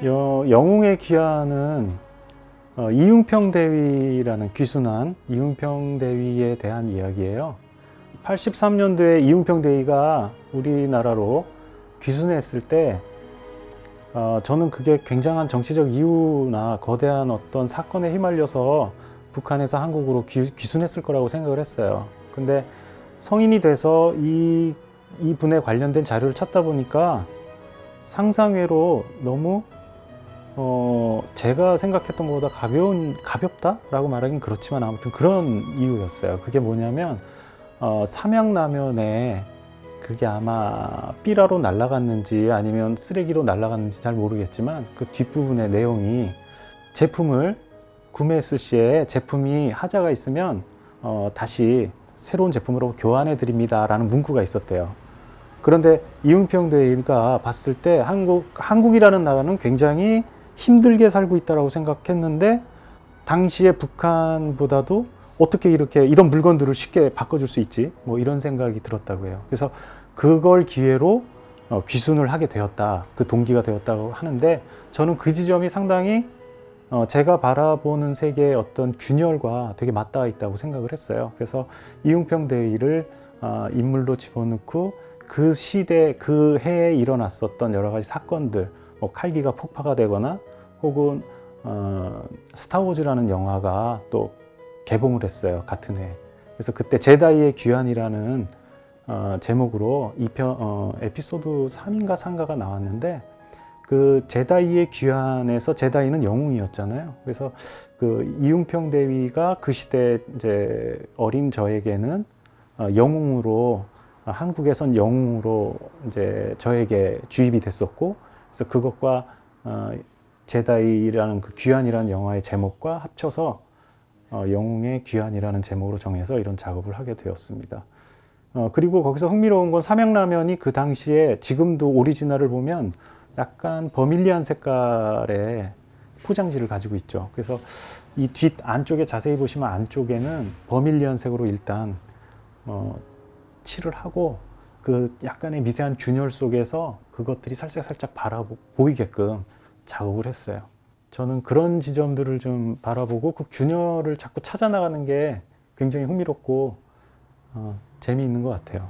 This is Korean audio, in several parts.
영웅의 귀환은 이응평 대위라는 귀순한 이응평 대위에 대한 이야기예요. 83년도에 이응평 대위가 우리나라로 귀순했을 때 저는 그게 굉장한 정치적 이유나 거대한 어떤 사건에 휘말려서 북한에서 한국으로 귀순했을 거라고 생각을 했어요. 근데 성인이 돼서 이 분에 관련된 자료를 찾다 보니까 상상외로 너무 제가 생각했던 것보다 가볍다라고 말하긴 그렇지만 아무튼 그런 이유였어요. 그게 뭐냐면 삼양라면에 그게 아마 삐라로 날아갔는지 아니면 쓰레기로 날아갔는지 잘 모르겠지만 그 뒷부분의 내용이 제품을 구매했을 시에 제품이 하자가 있으면 다시 새로운 제품으로 교환해 드립니다 라는 문구가 있었대요. 그런데 이응평 대위가 봤을 때 한국이라는 나라는 굉장히 힘들게 살고 있다고 생각했는데 당시에 북한보다도 어떻게 이런 물건들을 쉽게 바꿔줄 수 있지? 뭐 이런 생각이 들었다고 해요. 그래서 그걸 기회로 귀순을 하게 되었다. 그 동기가 되었다고 하는데 저는 그 지점이 상당히 제가 바라보는 세계의 어떤 균열과 되게 맞닿아 있다고 생각을 했어요. 그래서 이응평 대위를 인물로 집어넣고 그 시대, 그 해에 일어났었던 여러 가지 사건들, 뭐 칼기가 폭파가 되거나 혹은 스타워즈라는 영화가 또 개봉을 했어요. 같은 해. 그래서 그때 제다이의 귀환이라는 제목으로 에피소드 3인가 4인가가 나왔는데 그 제다이의 귀환에서 제다이는 영웅이었잖아요. 그래서 그 이응평 대위가 그 시대 이제 어린 저에게는 영웅으로 한국에선 영웅으로 이제 저에게 주입이 됐었고 그래서 그것과 제다이라는 그 귀환이라는 영화의 제목과 합쳐서 영웅의 귀환이라는 제목으로 정해서 이런 작업을 하게 되었습니다. 그리고 거기서 흥미로운 건 삼양라면이 그 당시에 지금도 오리지널을 보면 약간 버밀리한 색깔의 포장지를 가지고 있죠. 그래서 이 뒷 안쪽에 자세히 보시면 안쪽에는 버밀리한 색으로 일단 칠을 하고 그 약간의 미세한 균열 속에서 그것들이 살짝 보이게끔 작업을 했어요. 저는 그런 지점들을 좀 바라보고 그 균열을 자꾸 찾아 나가는 게 굉장히 흥미롭고 재미있는 것 같아요.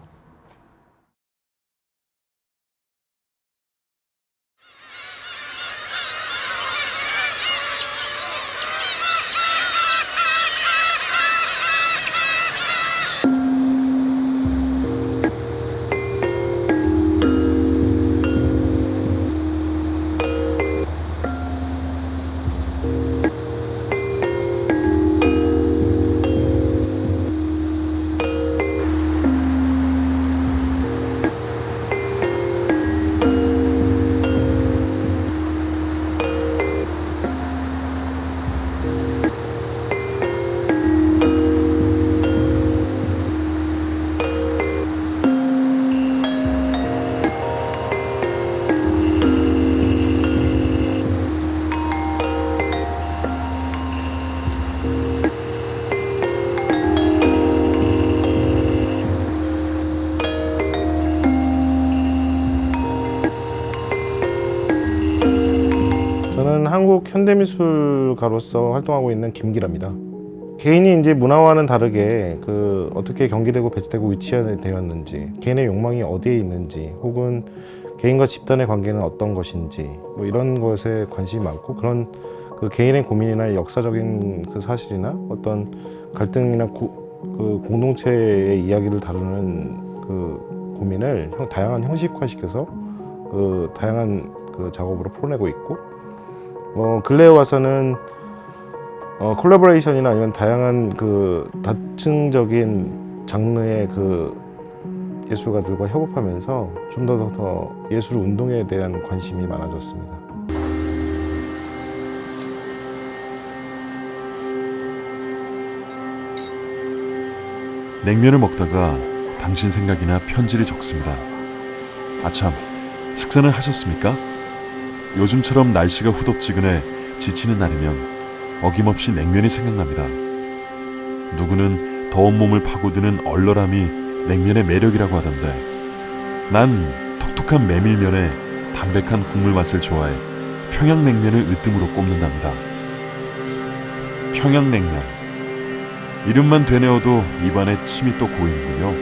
저는 한국 현대미술가로서 활동하고 있는 김기라입니다. 개인이 이제 문화와는 다르게 어떻게 경계되고 배치되고 위치되었는지, 개인의 욕망이 어디에 있는지, 혹은 개인과 집단의 관계는 어떤 것인지, 뭐 이런 것에 관심이 많고 그런 그 개인의 고민이나 역사적인 그 사실이나 어떤 갈등이나 그 공동체의 이야기를 다루는 그 고민을 다양한 형식화시켜서 그 다양한 그 작업으로 풀어내고 있고. 근래에 와서는 콜라보레이션이나 아니면 다양한 그 다층적인 장르의 그 예술가들과 협업하면서 좀 더 예술 운동에 대한 관심이 많아졌습니다. 냉면을 먹다가 당신 생각이나 편지를 적습니다. 아참, 식사는 하셨습니까? 요즘처럼 날씨가 후덥지근해 지치는 날이면 어김없이 냉면이 생각납니다. 누구는 더운 몸을 파고드는 얼얼함이 냉면의 매력이라고 하던데 난 톡톡한 메밀면에 담백한 국물 맛을 좋아해 평양냉면을 으뜸으로 꼽는답니다. 평양냉면. 이름만 되뇌어도 입안에 침이 또 고이는군요.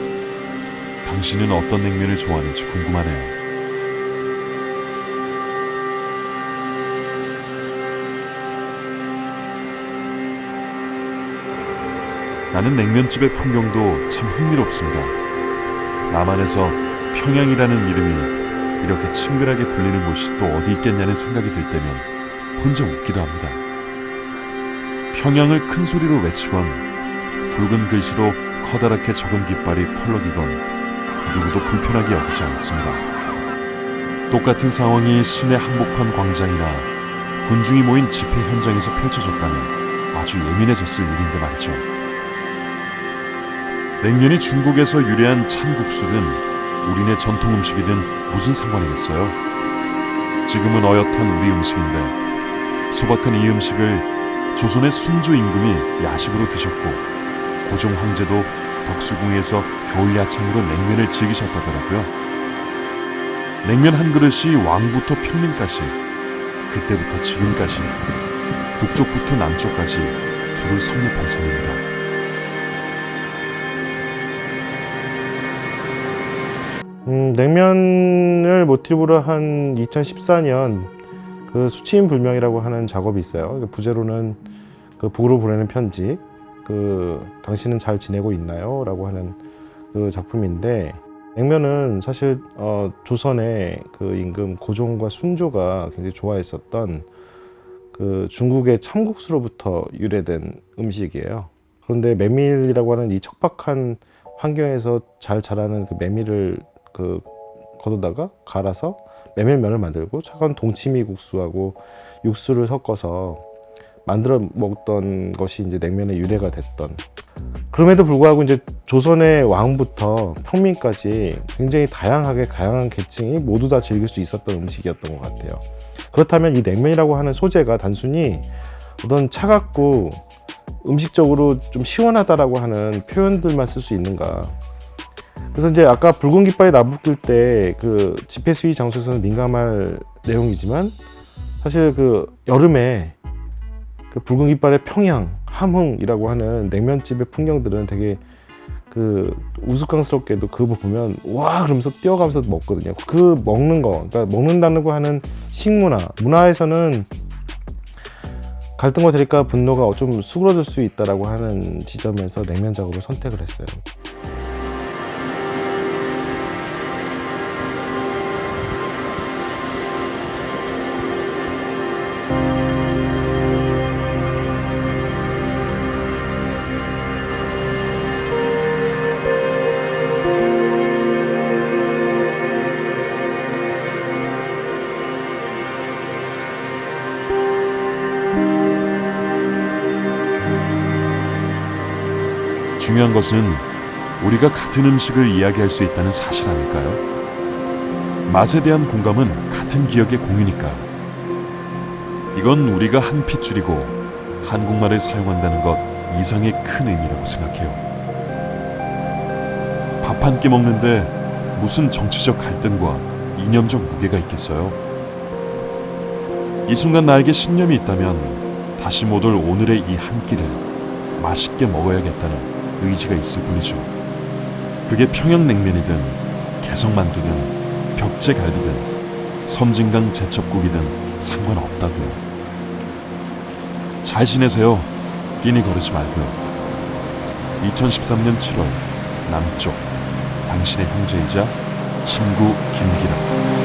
당신은 어떤 냉면을 좋아하는지 궁금하네요. 나는 냉면집의 풍경도 참 흥미롭습니다. 남한에서 평양이라는 이름이 이렇게 친근하게 불리는 곳이 또 어디 있겠냐는 생각이 들 때면 혼자 웃기도 합니다. 평양을 큰 소리로 외치건 붉은 글씨로 커다랗게 적은 깃발이 펄럭이건 누구도 불편하게 여기지 않습니다. 똑같은 상황이 시내 한복판 광장이나 군중이 모인 집회 현장에서 펼쳐졌다면 아주 예민해졌을 일인데 말이죠. 냉면이 중국에서 유래한 찬국수든 우리네 전통 음식이든 무슨 상관이겠어요? 지금은 어엿한 우리 음식인데 소박한 이 음식을 조선의 순주 임금이 야식으로 드셨고 고종 황제도 덕수궁에서 겨울 야창으로 냉면을 즐기셨다더라고요. 냉면 한 그릇이 왕부터 평민까지, 그때부터 지금까지, 북쪽부터 남쪽까지 두루 섭렵한 섬입니다. 냉면을 모티브로 한 2014년 그 수치인불명이라고 하는 작업이 있어요. 부제로는 그 북으로 보내는 편지, 당신은 잘 지내고 있나요? 라고 하는 그 작품인데, 냉면은 사실 조선의 그 임금 고종과 순조가 굉장히 좋아했었던 그 중국의 참국수로부터 유래된 음식이에요. 그런데 메밀이라고 하는 이 척박한 환경에서 잘 자라는 그 메밀을 걷어다가 갈아서 메밀면을 만들고 차가운 동치미 국수하고 육수를 섞어서 만들어 먹던 것이 이제 냉면의 유래가 됐던. 그럼에도 불구하고 이제 조선의 왕부터 평민까지 굉장히 다양한 계층이 모두 다 즐길 수 있었던 음식이었던 것 같아요. 그렇다면 이 냉면이라고 하는 소재가 단순히 어떤 차갑고 음식적으로 좀 시원하다라고 하는 표현들만 쓸 수 있는가? 그래서 이제 아까 붉은 깃발이 나부낄 때 그 집회 수위 장소에서는 민감할 내용이지만 사실 그 여름에 그 붉은 깃발의 평양, 함흥이라고 하는 냉면집의 풍경들은 되게 그 우스꽝스럽게도 그거 보면 와 그러면서 뛰어가면서 먹거든요. 그 먹는 거, 그러니까 먹는다는 거 하는 식문화, 문화에서는 갈등과 대립과 분노가 좀 수그러들 수 있다라고 하는 지점에서 냉면 작업을 선택을 했어요. 중요한 것은 우리가 같은 음식을 이야기할 수 있다는 사실 아닐까요? 맛에 대한 공감은 같은 기억의 공유니까. 이건 우리가 한 핏줄이고 한국말을 사용한다는 것 이상의 큰 의미라고 생각해요. 밥 한 끼 먹는데 무슨 정치적 갈등과 이념적 무게가 있겠어요? 이 순간 나에게 신념이 있다면 다시 못 올 오늘의 이 한 끼를 맛있게 먹어야겠다는 의지가 있을 뿐이죠. 그게 평양냉면이든 개성만두든 벽제갈비든 섬진강 제첩국이든 상관없다고요. 잘 지내세요. 끼니 거르지 말고요. 2013년 7월 남쪽 당신의 형제이자 친구 김기라.